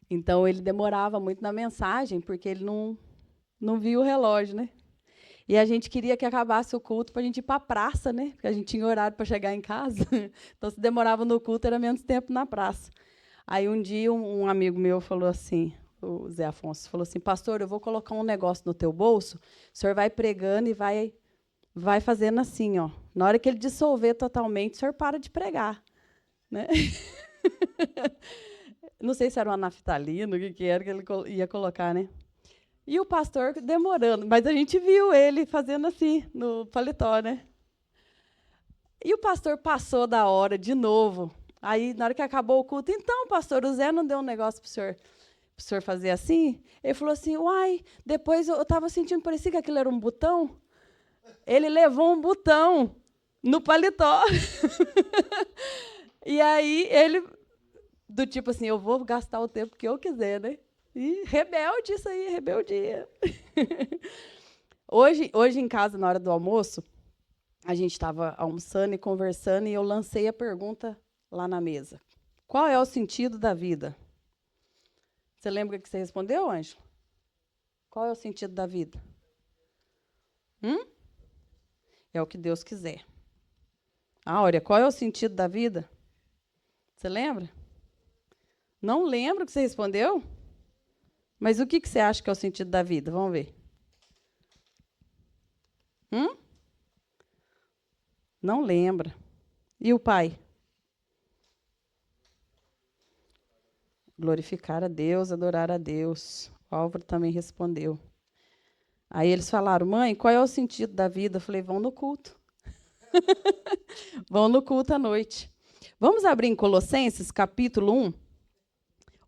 Então, ele demorava muito na mensagem, porque ele não via o relógio, né? E a gente queria que acabasse o culto para a gente ir para a praça, né? Porque a gente tinha horário para chegar em casa. Então, se demorava no culto, era menos tempo na praça. Aí, um dia, um amigo meu falou assim, o Zé Afonso, falou assim, pastor, eu vou colocar um negócio no teu bolso, o senhor vai pregando e vai fazendo assim, ó. Na hora que ele dissolver totalmente, o senhor para de pregar. Né? Não sei se era uma naftalina, o que era que ele ia colocar, né? E o pastor demorando, mas a gente viu ele fazendo assim, no paletó, né? E o pastor passou da hora de novo. Aí, na hora que acabou o culto, então, pastor, o Zé não deu um negócio para o senhor fazer assim? Ele falou assim, uai, depois eu estava sentindo, parecia que aquilo era um botão. Ele levou um botão no paletó. E aí, ele, do tipo assim, eu vou gastar o tempo que eu quiser, né? E rebelde isso aí, rebeldia. Hoje em casa, na hora do almoço, a gente estava almoçando e conversando e eu lancei a pergunta lá na mesa. Qual é o sentido da vida? Você lembra que você respondeu, Ângelo? Qual é o sentido da vida? É o que Deus quiser. Áurea, qual é o sentido da vida? Você lembra? Não lembro o que você respondeu? Mas o que você acha que é o sentido da vida? Vamos ver. Não lembra. E o pai? Glorificar a Deus, adorar a Deus. O Álvaro também respondeu. Aí eles falaram, mãe, qual é o sentido da vida? Eu falei, vão no culto. Vão no culto à noite. Vamos abrir em Colossenses, capítulo 1.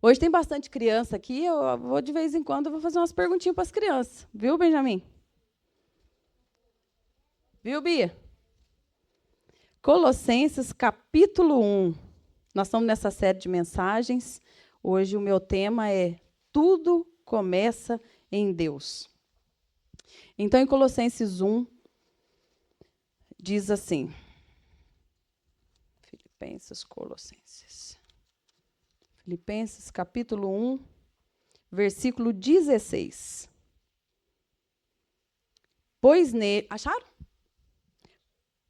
Hoje tem bastante criança aqui, eu vou de vez em quando, eu vou fazer umas perguntinhas para as crianças. Viu, Benjamin? Viu, Bia? Colossenses, capítulo 1. Nós estamos nessa série de mensagens. Hoje o meu tema é Tudo começa em Deus. Então, em Colossenses 1, diz assim. Filipenses, capítulo 1, versículo 16. Acharam?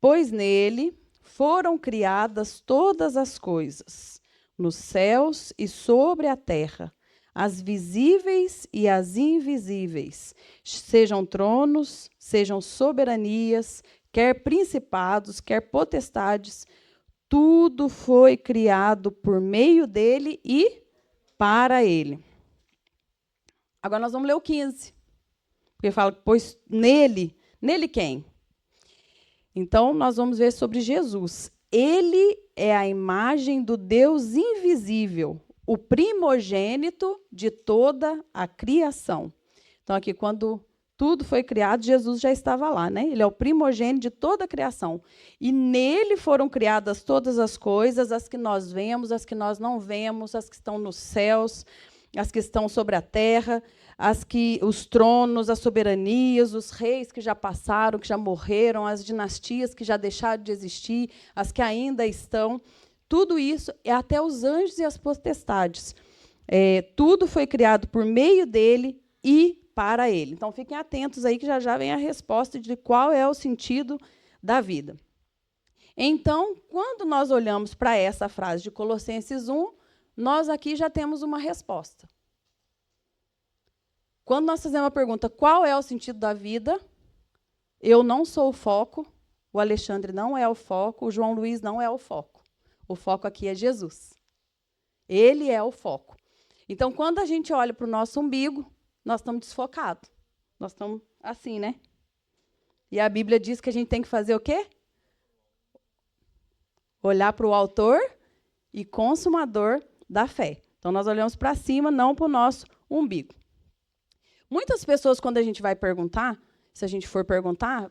Pois nele foram criadas todas as coisas, nos céus e sobre a terra, as visíveis e as invisíveis, sejam tronos, sejam soberanias, quer principados, quer potestades, tudo foi criado por meio dele e para ele. Agora nós vamos ler o 15. Porque fala, pois nele quem? Então, nós vamos ver sobre Jesus. Ele é a imagem do Deus invisível, o primogênito de toda a criação. Então, aqui, quando tudo foi criado, Jesus já estava lá, né? Ele é o primogênito de toda a criação. E nele foram criadas todas as coisas, as que nós vemos, as que nós não vemos, as que estão nos céus, as que estão sobre a terra, os tronos, as soberanias, os reis que já passaram, que já morreram, as dinastias que já deixaram de existir, as que ainda estão. Tudo isso, é até os anjos e as potestades. Tudo foi criado por meio dele e para ele. Então, fiquem atentos aí que já vem a resposta de qual é o sentido da vida. Então, quando nós olhamos para essa frase de Colossenses 1, nós aqui já temos uma resposta. Quando nós fazemos a pergunta, qual é o sentido da vida? Eu não sou o foco, o Alexandre não é o foco, o João Luiz não é o foco. O foco aqui é Jesus. Ele é o foco. Então, quando a gente olha para o nosso umbigo, nós estamos desfocados. Nós estamos assim, né? E a Bíblia diz que a gente tem que fazer o quê? Olhar para o autor e consumador da fé. Então, nós olhamos para cima, não para o nosso umbigo. Muitas pessoas, quando a gente vai perguntar, se a gente for perguntar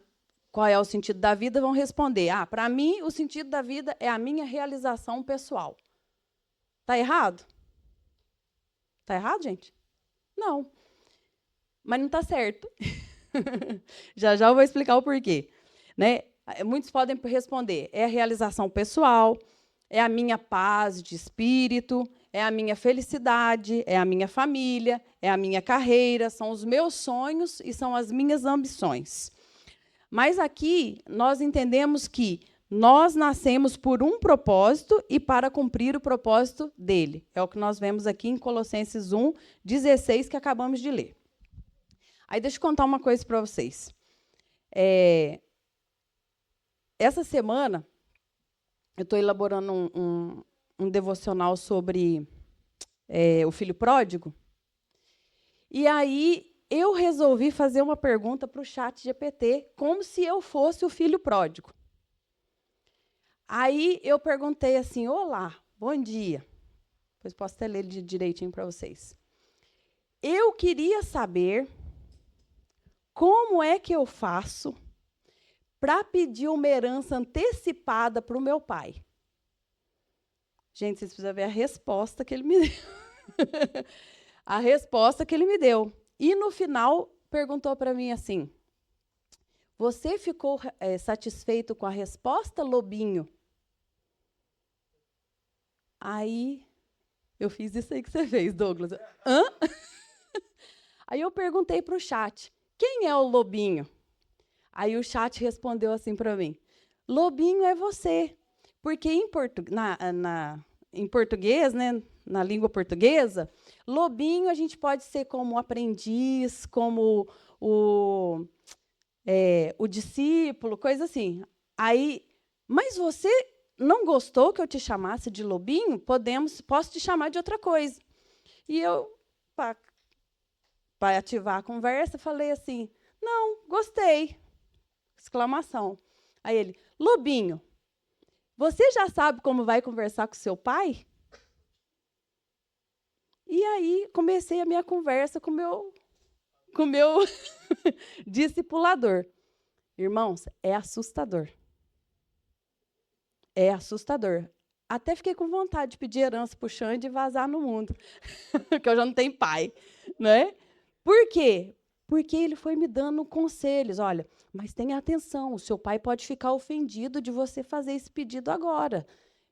qual é o sentido da vida, vão responder, para mim, o sentido da vida é a minha realização pessoal. Está errado? Está errado, gente? Não. Mas não está certo. já eu vou explicar o porquê. Né? Muitos podem responder, é a realização pessoal, é a minha paz de espírito, é a minha felicidade, é a minha família, é a minha carreira, são os meus sonhos e são as minhas ambições. Mas aqui nós entendemos que nós nascemos por um propósito e para cumprir o propósito dele. É o que nós vemos aqui em Colossenses 1:16, que acabamos de ler. Aí deixa eu contar uma coisa para vocês. Essa semana, eu estou elaborando um devocional sobre o filho pródigo. E aí eu resolvi fazer uma pergunta para o ChatGPT, como se eu fosse o filho pródigo. Aí eu perguntei assim: olá, bom dia. Depois posso até ler direitinho para vocês. Eu queria saber como é que eu faço para pedir uma herança antecipada para o meu pai. Gente, vocês precisam ver a resposta que ele me deu. A resposta que ele me deu. E, no final, perguntou para mim assim: você ficou satisfeito com a resposta, lobinho? Aí, eu fiz isso aí que você fez, Douglas. Hã? Aí eu perguntei para o chat: quem é o lobinho? Aí o chat respondeu assim para mim: lobinho é você. Porque em português, né, na língua portuguesa, lobinho a gente pode ser como aprendiz, como o discípulo, coisa assim. Aí, mas você não gostou que eu te chamasse de lobinho? Posso te chamar de outra coisa. E eu, para ativar a conversa, falei assim: não, gostei. Exclamação. Aí ele: lobinho, você já sabe como vai conversar com seu pai? E aí comecei a minha conversa com o meu discipulador. Irmãos, é assustador. É assustador. Até fiquei com vontade de pedir herança para o Xande e vazar no mundo, porque eu já não tenho pai, né? Por quê? Porque ele foi me dando conselhos. Olha, mas tenha atenção, o seu pai pode ficar ofendido de você fazer esse pedido agora.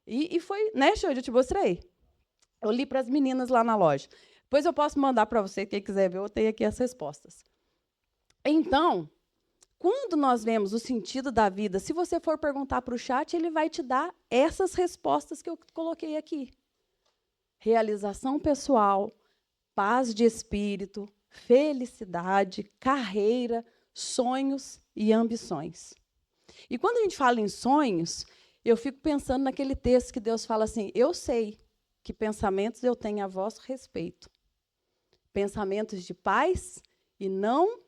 E foi, né, Xande? Eu te mostrei. Eu li para as meninas lá na loja. Depois eu posso mandar para você, quem quiser ver, eu tenho aqui as respostas. Então, quando nós vemos o sentido da vida, se você for perguntar para o chat, ele vai te dar essas respostas que eu coloquei aqui. Realização pessoal, paz de espírito, felicidade, carreira, sonhos e ambições. E quando a gente fala em sonhos, eu fico pensando naquele texto que Deus fala assim: eu sei que pensamentos eu tenho a vosso respeito. Pensamentos de paz e não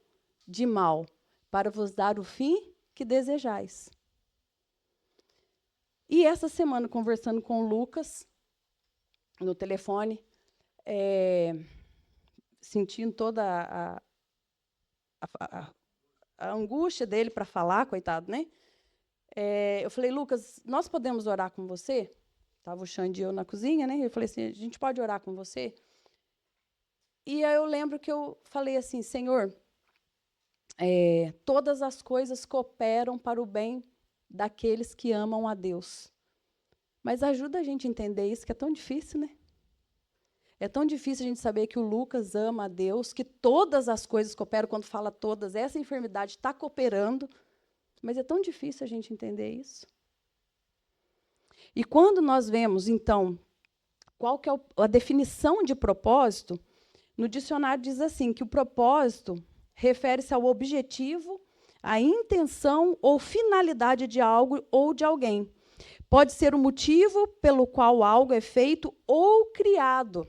de mal, para vos dar o fim que desejais. E essa semana, conversando com o Lucas, no telefone, sentindo toda a angústia dele para falar, coitado, né? Eu falei: Lucas, nós podemos orar com você? Estava o Xande e eu na cozinha, né? Eu falei assim: a gente pode orar com você? E aí eu lembro que eu falei assim: Senhor, todas as coisas cooperam para o bem daqueles que amam a Deus. Mas ajuda a gente a entender isso, que é tão difícil, né? É tão difícil a gente saber que o Lucas ama a Deus, que todas as coisas cooperam. Quando fala todas, essa enfermidade está cooperando. Mas é tão difícil a gente entender isso. E quando nós vemos, então, qual que é a definição de propósito, no dicionário diz assim, que o propósito refere-se ao objetivo, à intenção ou finalidade de algo ou de alguém. Pode ser o motivo pelo qual algo é feito ou criado,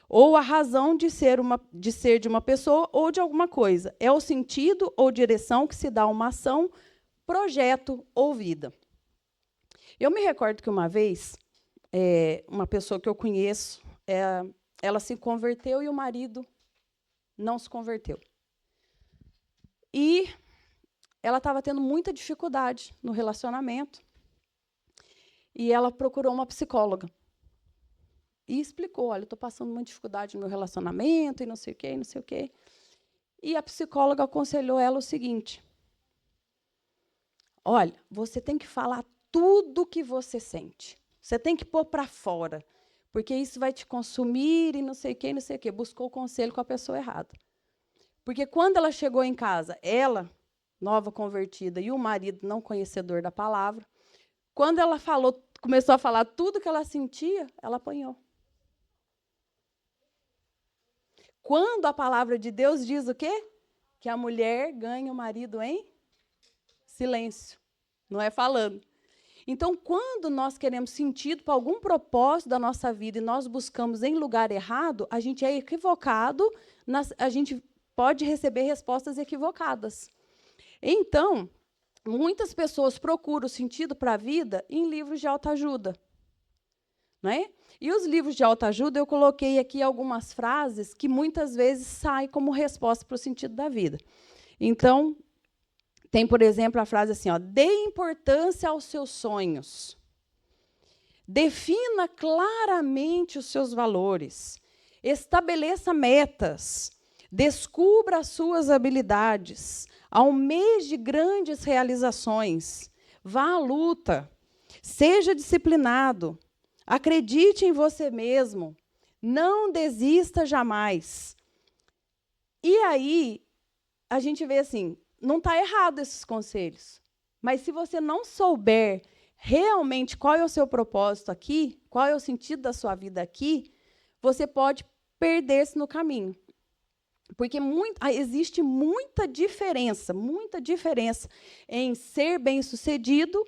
ou a razão de ser de uma pessoa ou de alguma coisa. É o sentido ou direção que se dá a uma ação, projeto ou vida. Eu me recordo que uma vez, uma pessoa que eu conheço, ela se converteu e o marido não se converteu. E ela estava tendo muita dificuldade no relacionamento. E ela procurou uma psicóloga. E explicou: olha, eu estou passando muita dificuldade no meu relacionamento, e não sei o quê, e não sei o quê. E a psicóloga aconselhou ela o seguinte: olha, você tem que falar tudo o que você sente. Você tem que pôr para fora. porque isso vai te consumir e não sei o quê, não sei o quê. Buscou conselho com a pessoa errada. Porque quando ela chegou em casa, ela, nova convertida, e o marido não conhecedor da palavra, quando ela começou a falar tudo que ela sentia, ela apanhou. Quando a palavra de Deus diz o quê? Que a mulher ganha o marido em silêncio, não é falando. Então, quando nós queremos sentido para algum propósito da nossa vida e nós buscamos em lugar errado, a gente é equivocado, a gente pode receber respostas equivocadas. Então, muitas pessoas procuram sentido para a vida em livros de autoajuda. Né? E os livros de autoajuda, eu coloquei aqui algumas frases que muitas vezes saem como resposta para o sentido da vida. Então, tem, por exemplo, a frase assim, ó, dê importância aos seus sonhos. Defina claramente os seus valores. Estabeleça metas. Descubra as suas habilidades. Almeje grandes realizações. Vá à luta. Seja disciplinado. Acredite em você mesmo. Não desista jamais. E aí, a gente vê assim, não está errado esses conselhos. Mas se você não souber realmente qual é o seu propósito aqui, qual é o sentido da sua vida aqui, você pode perder-se no caminho. Porque existe muita diferença em ser bem-sucedido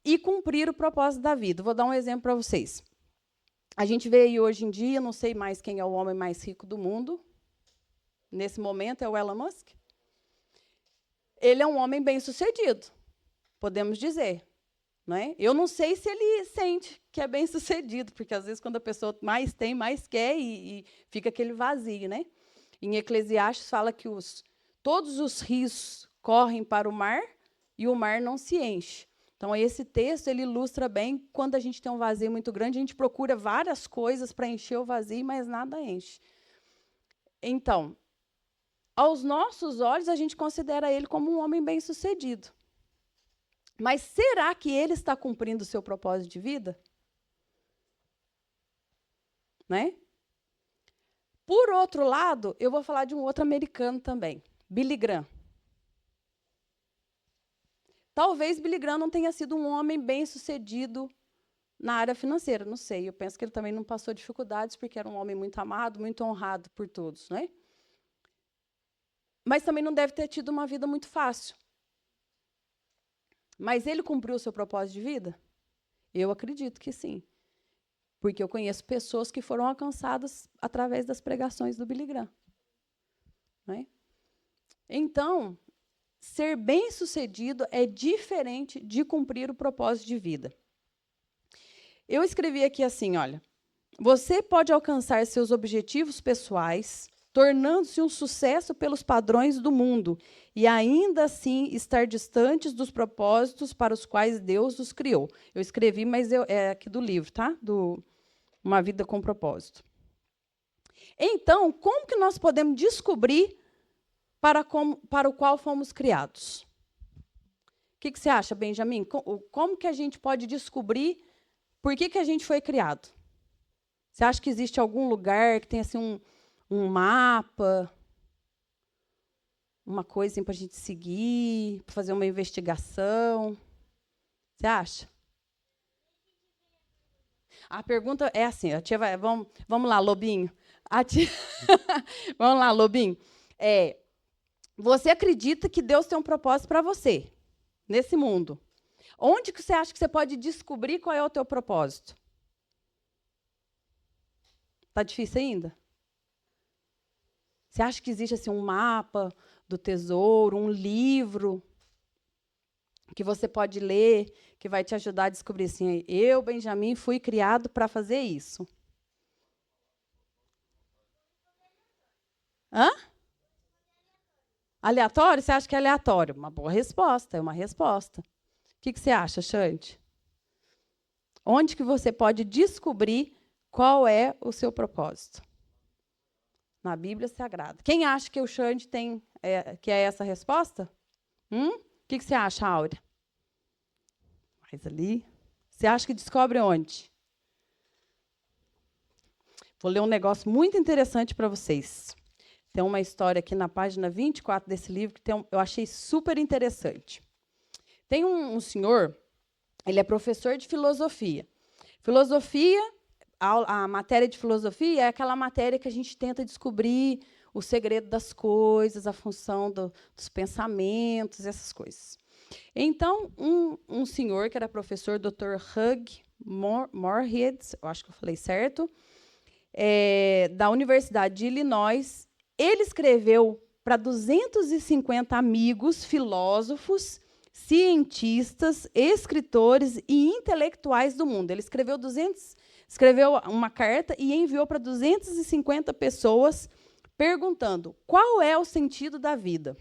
e cumprir o propósito da vida. Vou dar um exemplo para vocês. A gente vê aí hoje em dia, não sei mais quem é o homem mais rico do mundo, nesse momento é o Elon Musk. Ele é um homem bem-sucedido, podemos dizer. Não é? Eu não sei se ele sente que é bem-sucedido, porque, às vezes, quando a pessoa mais tem, mais quer, e fica aquele vazio. Né? Em Eclesiastes, fala que todos os rios correm para o mar e o mar não se enche. Então, esse texto ele ilustra bem quando a gente tem um vazio muito grande, a gente procura várias coisas para encher o vazio, mas nada enche. Então, aos nossos olhos, a gente considera ele como um homem bem-sucedido. Mas será que ele está cumprindo o seu propósito de vida? Né? Por outro lado, eu vou falar de um outro americano também, Billy Graham. Talvez Billy Graham não tenha sido um homem bem-sucedido na área financeira, não sei. Eu penso que ele também não passou dificuldades, porque era um homem muito amado, muito honrado por todos. Né? Mas também não deve ter tido uma vida muito fácil. Mas ele cumpriu o seu propósito de vida? Eu acredito que sim. Porque eu conheço pessoas que foram alcançadas através das pregações do Billy Graham. Né? Então, ser bem-sucedido é diferente de cumprir o propósito de vida. Eu escrevi aqui assim, olha, você pode alcançar seus objetivos pessoais, tornando-se um sucesso pelos padrões do mundo, e ainda assim estar distantes dos propósitos para os quais Deus os criou. Eu escrevi, mas é aqui do livro, tá? Do Uma Vida com Propósito. Então, como que nós podemos descobrir para o qual fomos criados? O que você acha, Benjamin? Como que a gente pode descobrir por que a gente foi criado? Você acha que existe algum lugar que tem assim, um mapa, uma coisa assim, para a gente seguir, para fazer uma investigação? Você acha? A pergunta é assim, a tia vai, vamos lá, Lobinho. Vamos lá, Lobinho. Você acredita que Deus tem um propósito para você, nesse mundo? Onde que você acha que você pode descobrir qual é o teu propósito? Está difícil ainda? Você acha que existe assim, um mapa do tesouro, um livro que você pode ler, que vai te ajudar a descobrir assim, eu, Benjamin, fui criado para fazer isso? Hã? Aleatório? Você acha que é aleatório? Uma boa resposta, é uma resposta. O que você acha, Xande? Onde que você pode descobrir qual é o seu propósito? Na Bíblia Sagrada. Quem acha que o Xande tem, que é essa a resposta? O que você acha, Áurea? Mais ali. Você acha que descobre onde? Vou ler um negócio muito interessante para vocês. Tem uma história aqui na página 24 desse livro que eu achei super interessante. Tem um senhor, ele é professor de filosofia. Filosofia, a matéria de filosofia é aquela matéria que a gente tenta descobrir o segredo das coisas, a função dos pensamentos, essas coisas. Então, um senhor que era professor, Dr. Hugh Moorhead, eu acho que eu falei certo, da Universidade de Illinois, ele escreveu para 250 amigos, filósofos, cientistas, escritores e intelectuais do mundo. Ele escreveu uma carta e enviou para 250 pessoas, perguntando qual é o sentido da vida.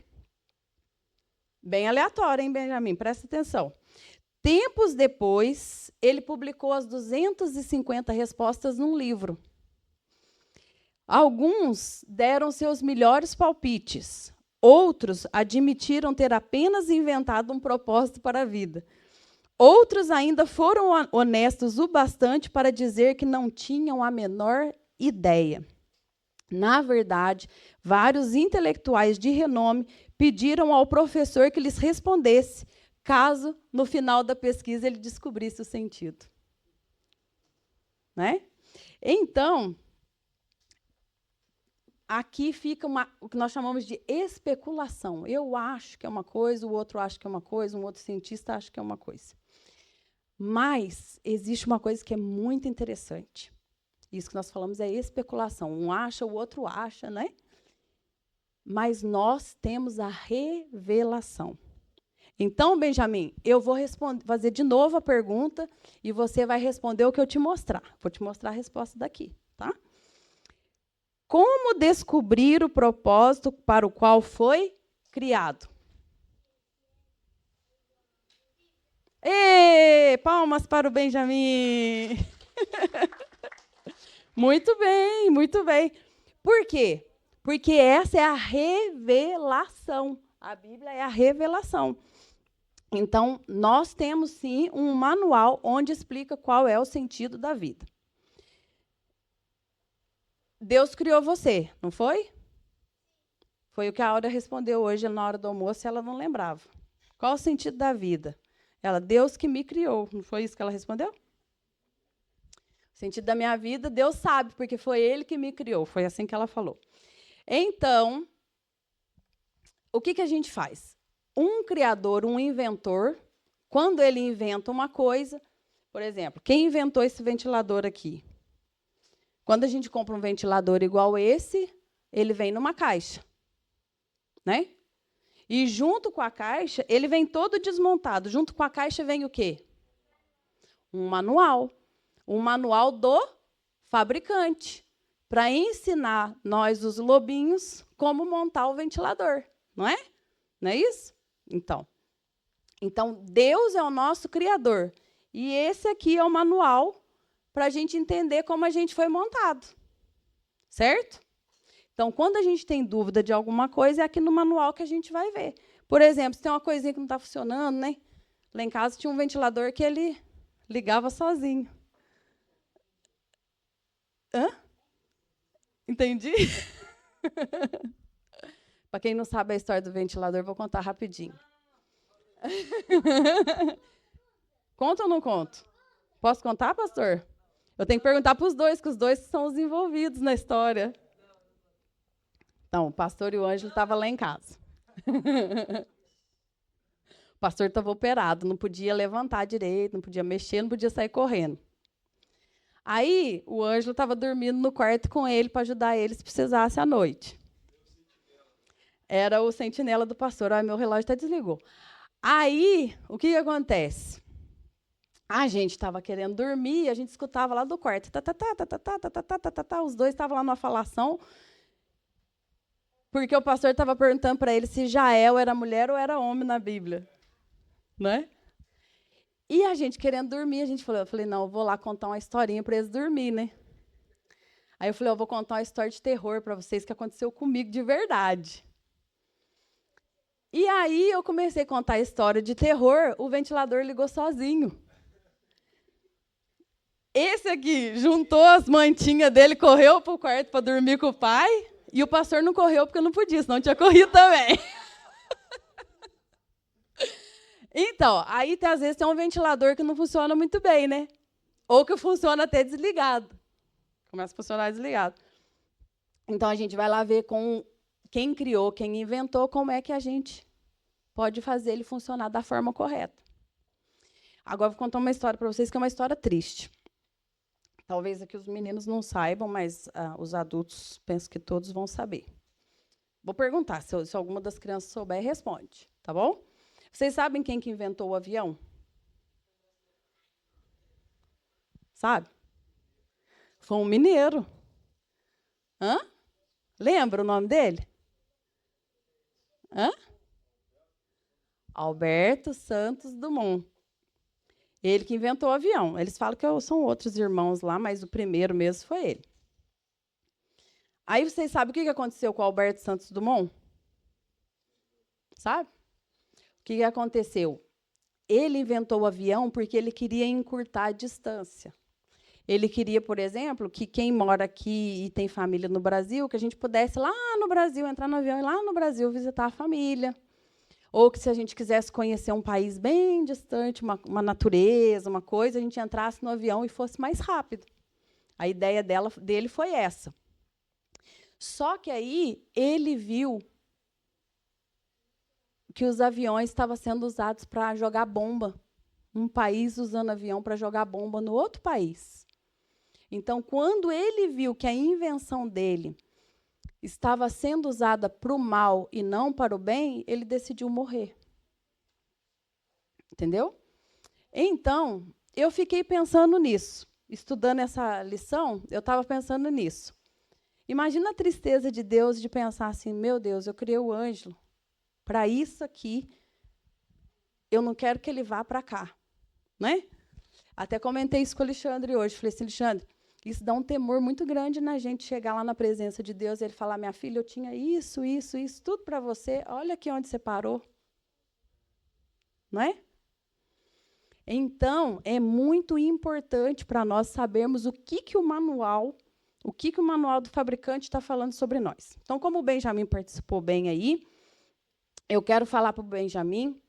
Bem aleatório, hein, Benjamin? Presta atenção. Tempos depois, ele publicou as 250 respostas num livro. Alguns deram seus melhores palpites. Outros admitiram ter apenas inventado um propósito para a vida. Outros ainda foram honestos o bastante para dizer que não tinham a menor ideia. Na verdade, vários intelectuais de renome pediram ao professor que lhes respondesse, caso, no final da pesquisa, ele descobrisse o sentido. Né? Então, aqui fica o que nós chamamos de especulação. Eu acho que é uma coisa, o outro acha que é uma coisa, um outro cientista acha que é uma coisa. Mas existe uma coisa que é muito interessante. Isso que nós falamos é especulação. Um acha, o outro acha, né? Mas nós temos a revelação. Então, Benjamin, eu vou fazer de novo a pergunta e você vai responder o que eu te mostrar. Vou te mostrar a resposta daqui, tá? Como descobrir o propósito para o qual foi criado? Ê, palmas para o Benjamin! Muito bem, muito bem. Por quê? Porque essa é a revelação. A Bíblia é a revelação. Então, nós temos, sim, um manual onde explica qual é o sentido da vida. Deus criou você, não foi? Foi o que a Aura respondeu hoje na hora do almoço e ela não lembrava. Qual o sentido da vida? Ela, Deus que me criou. Não foi isso que ela respondeu? O sentido da minha vida, Deus sabe, porque foi Ele que me criou. Foi assim que ela falou. Então, o que a gente faz? Um criador, um inventor, quando ele inventa uma coisa, por exemplo, quem inventou esse ventilador aqui? Quando a gente compra um ventilador igual esse, ele vem numa caixa, né? E junto com a caixa, ele vem todo desmontado. Junto com a caixa vem o quê? Um manual. Um manual do fabricante, para ensinar nós, os lobinhos, como montar o ventilador. Não é? Não é isso? Então, Deus é o nosso criador. E esse aqui é o manual para a gente entender como a gente foi montado. Certo? Então, quando a gente tem dúvida de alguma coisa, é aqui no manual que a gente vai ver. Por exemplo, se tem uma coisinha que não está funcionando, né? Lá em casa tinha um ventilador que ele ligava sozinho. Hã? Entendi? Para quem não sabe a história do ventilador, vou contar rapidinho. Conta ou não conto? Posso contar, pastor? Eu tenho que perguntar para os dois, que os dois são os envolvidos na história. Então, o pastor e o Ângelo estavam lá em casa. O pastor estava operado, não podia levantar direito, não podia mexer, não podia sair correndo. Aí, o Ângelo estava dormindo no quarto com ele para ajudar ele se precisasse à noite. Era o sentinela do pastor. Meu relógio até desligou. Aí, o que acontece? A gente estava querendo dormir e a gente escutava lá do quarto. Os dois estavam lá numa falação, porque o pastor estava perguntando para ele se Jael era mulher ou era homem na Bíblia. Né? E a gente querendo dormir, eu falei, não, eu vou lá contar uma historinha para eles dormir, né? Aí eu falei, eu vou contar uma história de terror para vocês que aconteceu comigo de verdade. E aí eu comecei a contar a história de terror, o ventilador ligou sozinho. Esse aqui juntou as mantinhas dele, correu para o quarto para dormir com o pai, e o pastor não correu porque não podia, senão tinha corrido também. Então, aí às vezes tem um ventilador que não funciona muito bem, né? Ou que funciona até desligado. Começa a funcionar desligado. Então, a gente vai lá ver com quem criou, quem inventou, como é que a gente pode fazer ele funcionar da forma correta. Agora, vou contar uma história para vocês, que é uma história triste. Talvez aqui os meninos não saibam, mas os adultos, penso que todos vão saber. Vou perguntar, se alguma das crianças souber, responde, tá bom? Vocês sabem quem que inventou o avião? Sabe? Foi um mineiro. Hã? Lembra o nome dele? Hã? Alberto Santos Dumont. Ele que inventou o avião. Eles falam que são outros irmãos lá, mas o primeiro mesmo foi ele. Aí vocês sabem o que aconteceu com o Alberto Santos Dumont? Sabe? O que aconteceu? Ele inventou o avião porque ele queria encurtar a distância. Ele queria, por exemplo, que quem mora aqui e tem família no Brasil, que a gente pudesse lá no Brasil, entrar no avião e lá no Brasil visitar a família. Ou que se a gente quisesse conhecer um país bem distante, uma natureza, uma coisa, a gente entrasse no avião e fosse mais rápido. A ideia dele foi essa. Só que aí ele viu que os aviões estavam sendo usados para jogar bomba. Um país usando avião para jogar bomba no outro país. Então, quando ele viu que a invenção dele estava sendo usada para o mal e não para o bem, ele decidiu morrer. Entendeu? Então, eu fiquei pensando nisso. Estudando essa lição, eu estava pensando nisso. Imagina a tristeza de Deus de pensar assim, meu Deus, eu criei o Ângelo para isso aqui, eu não quero que ele vá para cá. Né? Até comentei isso com o Alexandre hoje. Falei assim, Alexandre, isso dá um temor muito grande na gente chegar lá na presença de Deus e ele falar, minha filha, eu tinha isso, tudo para você, olha aqui onde você parou. Não é? Então, é muito importante para nós sabermos o que o manual do fabricante está falando sobre nós. Então, como o Benjamin participou bem aí, eu quero falar para o Benjamin.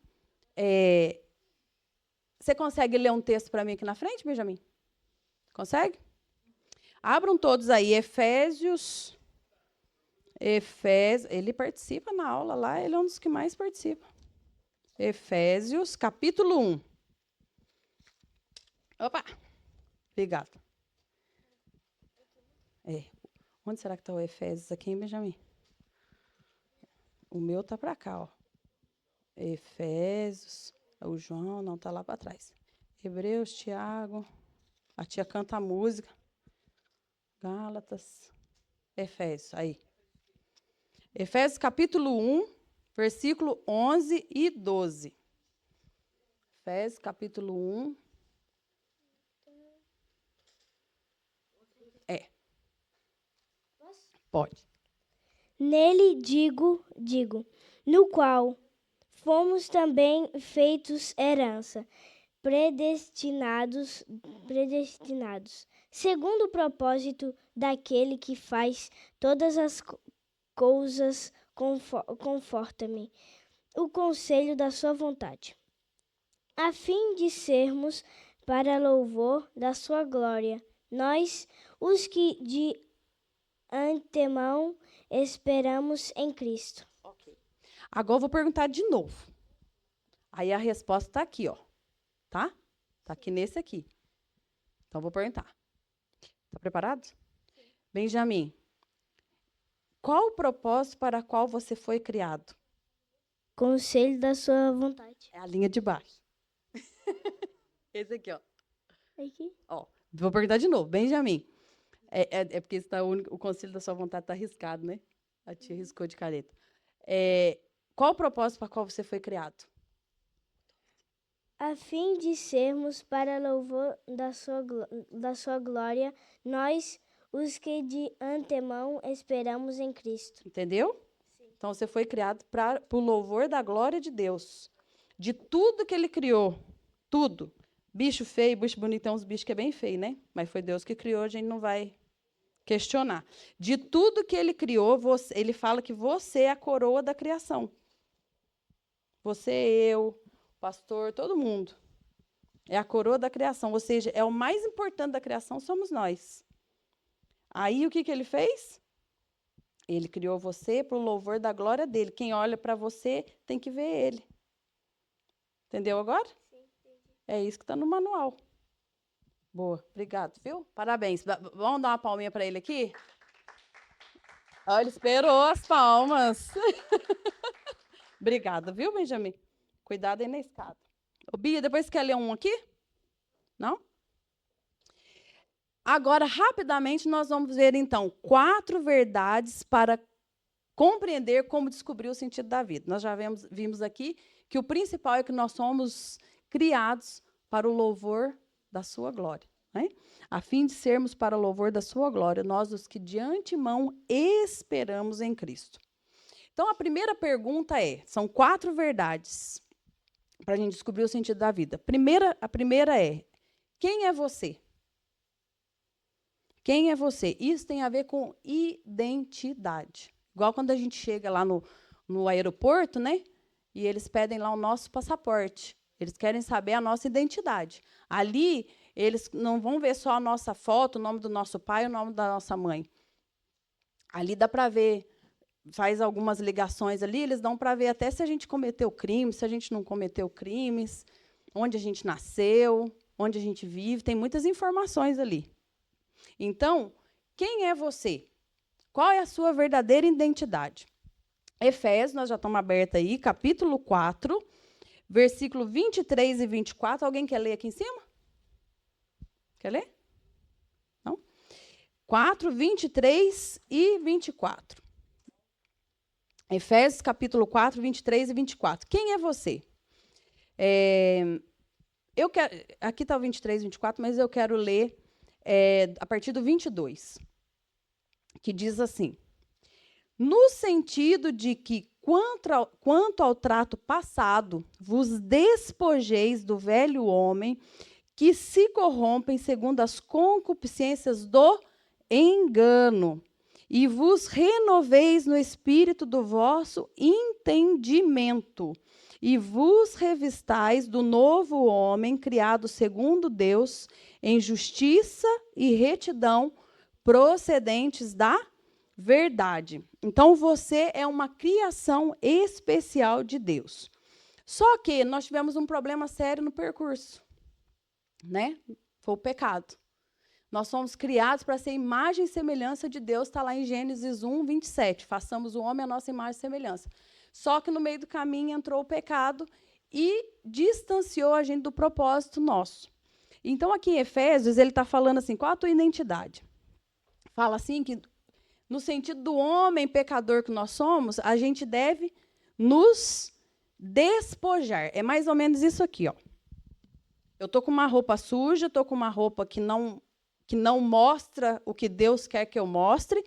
Você consegue ler um texto para mim aqui na frente, Benjamin? Consegue? Abram todos aí, Efésios. Ele participa na aula lá, ele é um dos que mais participa. Efésios, capítulo 1. Opa! Obrigada. Onde será que está o Efésios aqui, hein, Benjamin? O meu está para cá, ó. Efésios. O João não está lá para trás. Hebreus, Tiago. A tia canta a música. Gálatas. Efésios, aí. Efésios, capítulo 1, versículo 11 e 12. Efésios, capítulo 1. Pode. Nele digo, no qual fomos também feitos herança, predestinados, segundo o propósito daquele que faz todas as coisas conforme o conselho da sua vontade, a fim de sermos para louvor da sua glória, nós, os que de antemão esperamos em Cristo. Okay. Agora eu vou perguntar de novo. Aí a resposta está aqui, ó. Tá? Está aqui nesse aqui. Então, vou perguntar. Está preparado? Sim. Benjamin, qual o propósito para qual você foi criado? Conselho da sua vontade. É a linha de baixo. Esse aqui, ó. Aqui. Ó, vou perguntar de novo. Benjamin, é porque o conselho da sua vontade está riscado, né? A tia riscou de caneta. Qual o propósito para qual você foi criado? A fim de sermos para louvor da sua glória, nós, os que de antemão esperamos em Cristo. Entendeu? Sim. Então, você foi criado para o louvor da glória de Deus. De tudo que ele criou, tudo. Bicho feio, bicho bonito, tem uns bichos que é bem feio, né? Mas foi Deus que criou, a gente não vai questionar. De tudo que ele criou, ele fala que você é a coroa da criação. Você, eu, pastor, todo mundo. É a coroa da criação, ou seja, é o mais importante da criação, somos nós. Aí, o que ele fez? Ele criou você para o louvor da glória dele. Quem olha para você tem que ver ele. Entendeu agora? Sim, entendi. É isso que está no manual. Boa, obrigado, viu? Parabéns. Vamos dar uma palminha para ele aqui? Olha, ele esperou as palmas. Obrigada, viu, Benjamin? Cuidado aí na escada. Ô, Bia, depois você quer ler um aqui? Não? Agora, rapidamente, nós vamos ver, então, 4 verdades para compreender como descobrir o sentido da vida. Nós já vimos aqui que o principal é que nós somos criados para o louvor da sua glória, né? A fim de sermos para o louvor da sua glória, nós os que de antemão esperamos em Cristo. Então, a primeira pergunta são 4 verdades para a gente descobrir o sentido da vida. A primeira é, quem é você? Quem é você? Isso tem a ver com identidade. Igual quando a gente chega lá no aeroporto, né? E eles pedem lá o nosso passaporte. Eles querem saber a nossa identidade. Ali, eles não vão ver só a nossa foto, o nome do nosso pai, o nome da nossa mãe. Ali dá para ver, faz algumas ligações ali, eles dão para ver até se a gente cometeu crime, se a gente não cometeu crimes, onde a gente nasceu, onde a gente vive, tem muitas informações ali. Então, quem é você? Qual é a sua verdadeira identidade? Efésios, nós já estamos abertos aí, capítulo 4, versículo 23 e 24. Alguém quer ler aqui em cima? Quer ler? Não? 4, 23 e 24. Efésios, capítulo 4, 23 e 24. Quem é você? Aqui está o 23 e 24, mas eu quero ler a partir do 22, que diz assim: no sentido de que, quanto ao trato passado, vos despojeis do velho homem, que se corrompem segundo as concupiscências do engano, e vos renoveis no espírito do vosso entendimento, e vos revistais do novo homem, criado segundo Deus, em justiça e retidão, procedentes da verdade. Então, você é uma criação especial de Deus. Só que nós tivemos um problema sério no percurso, né? Foi o pecado. Nós somos criados para ser imagem e semelhança de Deus, está lá em Gênesis 1, 27. Façamos o homem a nossa imagem e semelhança. Só que no meio do caminho entrou o pecado e distanciou a gente do propósito nosso. Então, aqui em Efésios, ele está falando assim, qual a tua identidade? Fala assim que, no sentido do homem pecador que nós somos, a gente deve nos despojar. É mais ou menos isso aqui, ó. Eu estou com uma roupa suja, estou com uma roupa que não mostra o que Deus quer que eu mostre.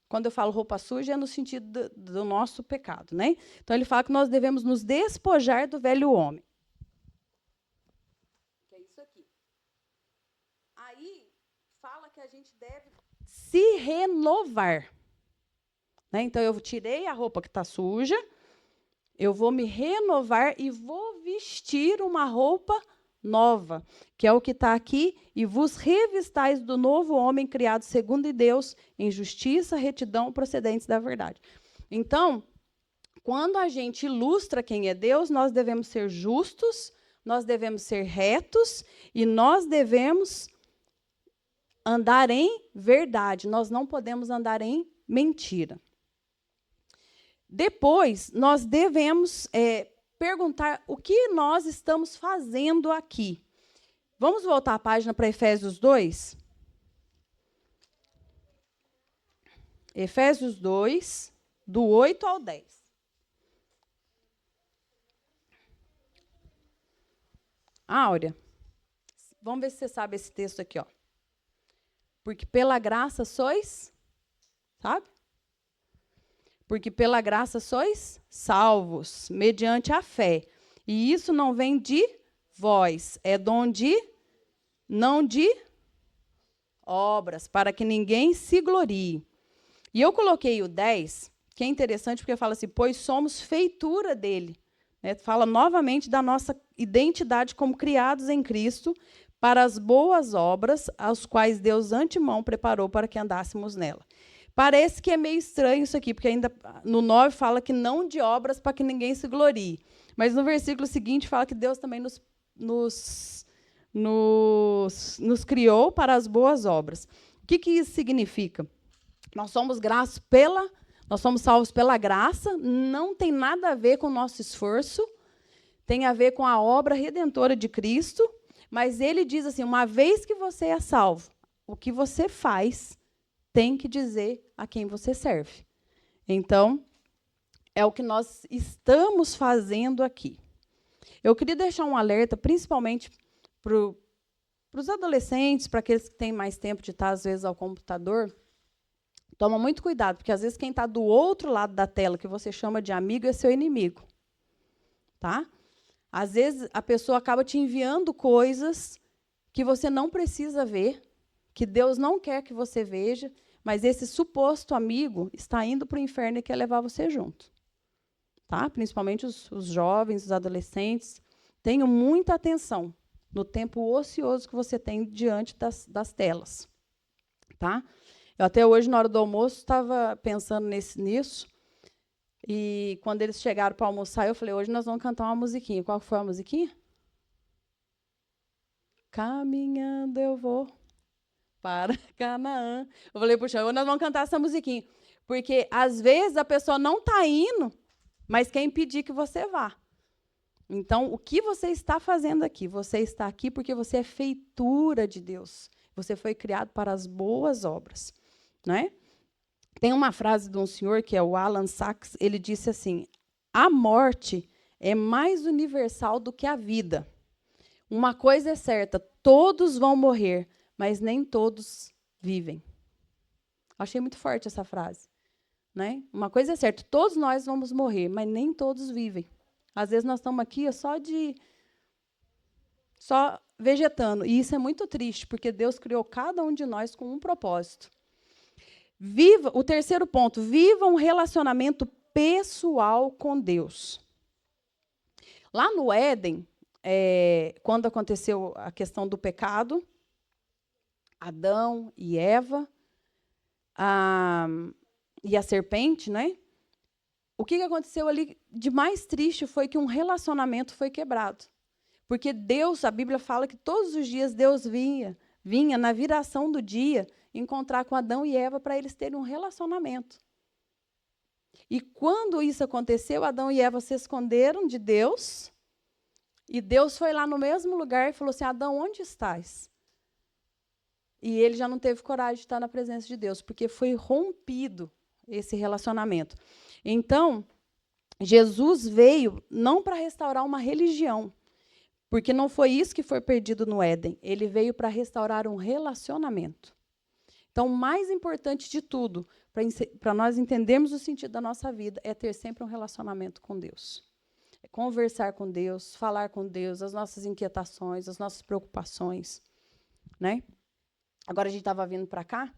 Quando eu falo roupa suja, é no sentido do nosso pecado, né? Então, ele fala que nós devemos nos despojar do velho homem. Que é isso aqui. Aí, fala que a gente deve se renovar. Né? Então, eu tirei a roupa que está suja, eu vou me renovar e vou vestir uma roupa nova, que é o que está aqui, e vos revistais do novo homem criado segundo Deus, em justiça, retidão, procedentes da verdade. Então, quando a gente ilustra quem é Deus, nós devemos ser justos, nós devemos ser retos, e nós devemos andar em verdade, nós não podemos andar em mentira. Depois, nós devemos perguntar o que nós estamos fazendo aqui. Vamos voltar a página para Efésios 2? Efésios 2, do 8 ao 10. Áurea, vamos ver se você sabe esse texto aqui, ó. Porque pela graça sois, sabe? Porque pela graça sois salvos, mediante a fé. E isso não vem de vós é dom de, não de obras, para que ninguém se glorie. E eu coloquei o 10, que é interessante porque fala assim, pois somos feitura dele. Né? Fala novamente da nossa identidade como criados em Cristo para as boas obras, as quais Deus antemão preparou para que andássemos nela. Parece que é meio estranho isso aqui, porque ainda no 9 fala que não de obras para que ninguém se glorie. Mas no versículo seguinte fala que Deus também nos criou para as boas obras. O que isso significa? Nós somos nós somos salvos pela graça, não tem nada a ver com o nosso esforço, tem a ver com a obra redentora de Cristo, mas ele diz assim, uma vez que você é salvo, o que você faz tem que dizer a quem você serve. Então, é o que nós estamos fazendo aqui. Eu queria deixar um alerta, principalmente para os adolescentes, para aqueles que têm mais tempo de estar, às vezes, ao computador. Toma muito cuidado, porque, às vezes, quem está do outro lado da tela, que você chama de amigo, é seu inimigo. Tá? Às vezes, a pessoa acaba te enviando coisas que você não precisa ver, que Deus não quer que você veja, mas esse suposto amigo está indo para o inferno e quer levar você junto. Tá? Principalmente os jovens, os adolescentes. Tenham muita atenção no tempo ocioso que você tem diante das telas. Tá? Eu até hoje, na hora do almoço, estava pensando nisso. E quando eles chegaram para almoçar, eu falei, hoje nós vamos cantar uma musiquinha. Qual foi a musiquinha? Caminhando eu vou para Canaã. Eu falei, puxa, hoje nós vamos cantar essa musiquinha. Porque, às vezes, a pessoa não está indo, mas quer impedir que você vá. Então, o que você está fazendo aqui? Você está aqui porque você é feitura de Deus. Você foi criado para as boas obras. Né? Tem uma frase de um senhor, que é o Alan Sachs, ele disse assim, a morte é mais universal do que a vida. Uma coisa é certa, todos vão morrer, mas nem todos vivem. Achei muito forte essa frase. Né? Uma coisa é certa, todos nós vamos morrer, mas nem todos vivem. Às vezes nós estamos aqui só vegetando, e isso é muito triste, porque Deus criou cada um de nós com um propósito. O terceiro ponto, viva um relacionamento pessoal com Deus. Lá no Éden, quando aconteceu a questão do pecado, Adão e Eva, e a serpente, né? O que aconteceu ali de mais triste foi que um relacionamento foi quebrado. Porque Deus, a Bíblia fala que todos os dias Deus vinha na viração do dia, encontrar com Adão e Eva para eles terem um relacionamento. E quando isso aconteceu, Adão e Eva se esconderam de Deus, e Deus foi lá no mesmo lugar e falou assim, Adão, onde estás? E ele já não teve coragem de estar na presença de Deus, porque foi rompido esse relacionamento. Então, Jesus veio não para restaurar uma religião, porque não foi isso que foi perdido no Éden. Ele veio para restaurar um relacionamento. Então, o mais importante de tudo, para nós entendermos o sentido da nossa vida, é ter sempre um relacionamento com Deus. É conversar com Deus, falar com Deus, as nossas inquietações, as nossas preocupações. Né? Agora a gente estava vindo para cá,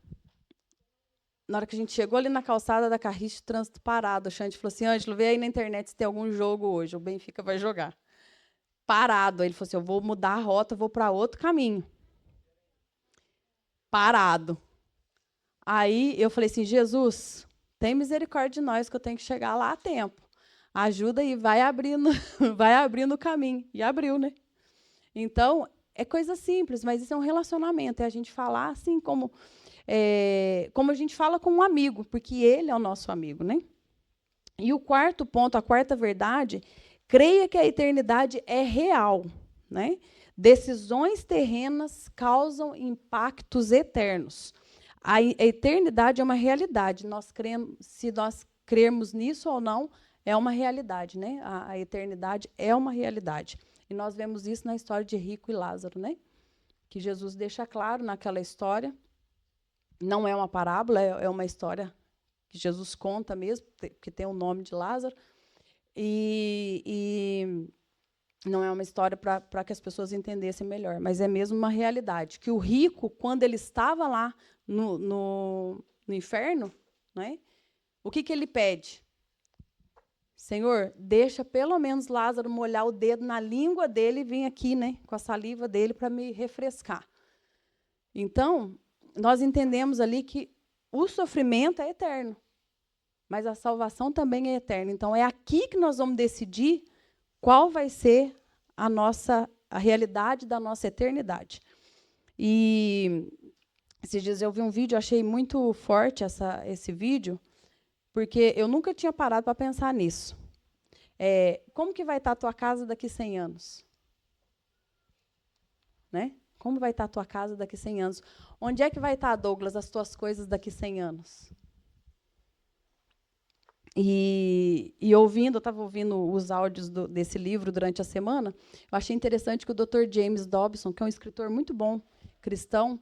na hora que a gente chegou ali na calçada da Carriche, trânsito parado, o Xande falou assim, Ângelo, vê aí na internet se tem algum jogo hoje, o Benfica vai jogar. Parado. Ele falou assim, eu vou mudar a rota, vou para outro caminho. Parado. Aí eu falei assim, Jesus, tem misericórdia de nós, que eu tenho que chegar lá a tempo. Ajuda aí, vai abrindo o caminho. E abriu, né? Então, é coisa simples, mas isso é um relacionamento. É a gente falar assim como a gente fala com um amigo, porque ele é o nosso amigo, né? E o quarto ponto, a quarta verdade, creia que a eternidade é real, né? Decisões terrenas causam impactos eternos. A eternidade é uma realidade. Se nós crermos nisso ou não, é uma realidade, né? A eternidade é uma realidade. E nós vemos isso na história de Rico e Lázaro, né? Que Jesus deixa claro naquela história. Não é uma parábola, é uma história que Jesus conta mesmo, que tem o nome de Lázaro. E Não é uma história para que as pessoas entendessem melhor, mas é mesmo uma realidade. Que o rico, quando ele estava lá no inferno, né, o que ele pede? Senhor, deixa pelo menos Lázaro molhar o dedo na língua dele e vir aqui, né, com a saliva dele para me refrescar. Então, nós entendemos ali que o sofrimento é eterno, mas a salvação também é eterna. Então, é aqui que nós vamos decidir qual vai ser a realidade da nossa eternidade. E esses dias eu vi um vídeo, achei muito forte esse vídeo, porque eu nunca tinha parado para pensar nisso. Como que vai estar a tua casa daqui 100 anos? Né? Como vai estar a tua casa daqui 100 anos? Onde é que vai estar, Douglas, as tuas coisas daqui 100 anos? E ouvindo, eu estava ouvindo os áudios desse livro durante a semana, eu achei interessante que o Dr. James Dobson, que é um escritor muito bom, cristão,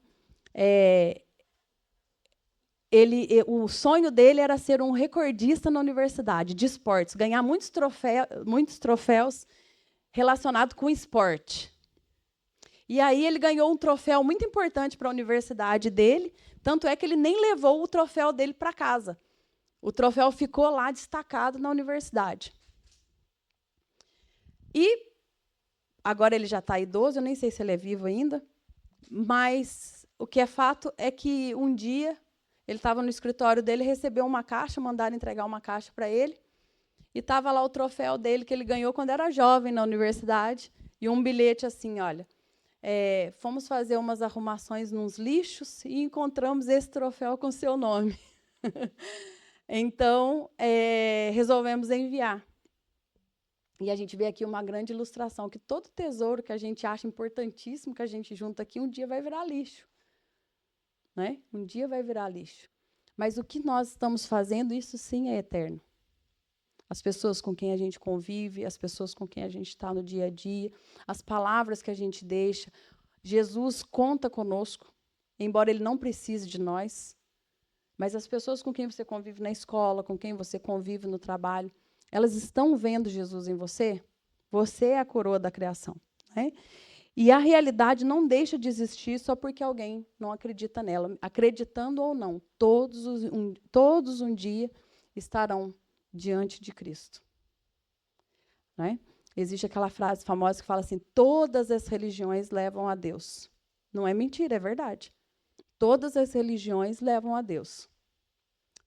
o sonho dele era ser um recordista na universidade de esportes, ganhar muitos troféus relacionados com esporte. E aí ele ganhou um troféu muito importante para a universidade dele, tanto é que ele nem levou o troféu dele para casa. O troféu ficou lá destacado na universidade. E agora ele já está idoso, eu nem sei se ele é vivo ainda, mas o que é fato é que um dia ele estava no escritório dele, recebeu uma caixa, mandaram entregar uma caixa para ele, e estava lá o troféu dele que ele ganhou quando era jovem na universidade, e um bilhete assim, olha, fomos fazer umas arrumações nos lixos e encontramos esse troféu com seu nome. Então, resolvemos enviar. E a gente vê aqui uma grande ilustração, que todo tesouro que a gente acha importantíssimo, que a gente junta aqui, um dia vai virar lixo. Né? Um dia vai virar lixo. Mas o que nós estamos fazendo, isso sim é eterno. As pessoas com quem a gente convive, as pessoas com quem a gente está no dia a dia, as palavras que a gente deixa. Jesus conta conosco, embora ele não precise de nós. Mas as pessoas com quem você convive na escola, com quem você convive no trabalho, elas estão vendo Jesus em você? Você é a coroa da criação. Né? E a realidade não deixa de existir só porque alguém não acredita nela. Acreditando ou não, todos um dia estarão diante de Cristo. Né? Existe aquela frase famosa que fala assim, todas as religiões levam a Deus. Não é mentira, é verdade. Todas as religiões levam a Deus.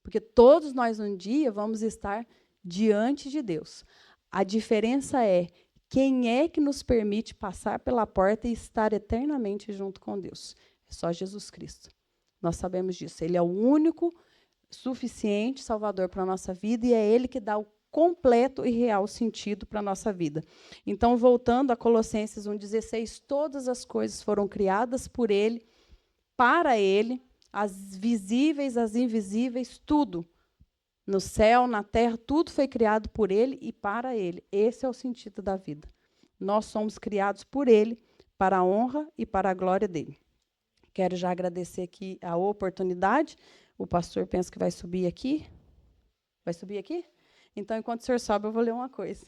Porque todos nós, um dia, vamos estar diante de Deus. A diferença é quem é que nos permite passar pela porta e estar eternamente junto com Deus. É só Jesus Cristo. Nós sabemos disso. Ele é o único suficiente Salvador para a nossa vida e é Ele que dá o completo e real sentido para a nossa vida. Então, voltando a Colossenses 1,16, todas as coisas foram criadas por Ele, para Ele, as visíveis, as invisíveis, tudo. No céu, na terra, tudo foi criado por Ele e para Ele. Esse é o sentido da vida. Nós somos criados por Ele, para a honra e para a glória dEle. Quero já agradecer aqui a oportunidade. O pastor pensa que vai subir aqui. Vai subir aqui? Então, enquanto o senhor sobe, eu vou ler uma coisa.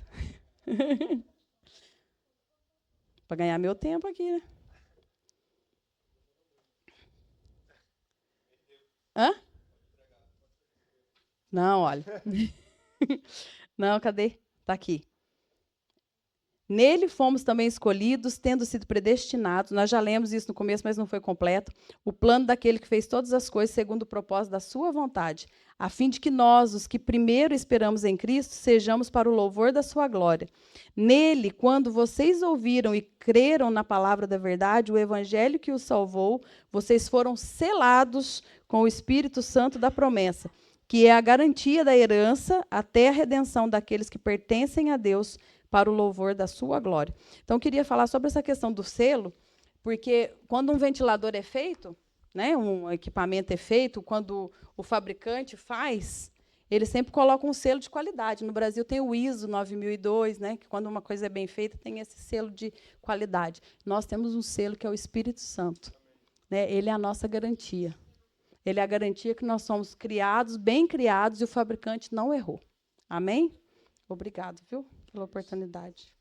Para ganhar meu tempo aqui, né? Hã? Não, olha. Não, cadê? Está aqui. Nele fomos também escolhidos, tendo sido predestinados, nós já lemos isso no começo, mas não foi completo, o plano daquele que fez todas as coisas segundo o propósito da sua vontade, a fim de que nós, os que primeiro esperamos em Cristo, sejamos para o louvor da sua glória. Nele, quando vocês ouviram e creram na palavra da verdade, o evangelho que os salvou, vocês foram selados com o Espírito Santo da promessa, que é a garantia da herança até a redenção daqueles que pertencem a Deus, para o louvor da sua glória. Então, eu queria falar sobre essa questão do selo, porque quando um ventilador é feito, né, um equipamento é feito, quando o fabricante faz, ele sempre coloca um selo de qualidade. No Brasil tem o ISO 9002, né, que quando uma coisa é bem feita, tem esse selo de qualidade. Nós temos um selo que é o Espírito Santo. Né, ele é a nossa garantia. Ele é a garantia que nós somos criados, bem criados, e o fabricante não errou. Amém? Obrigado, viu, pela oportunidade.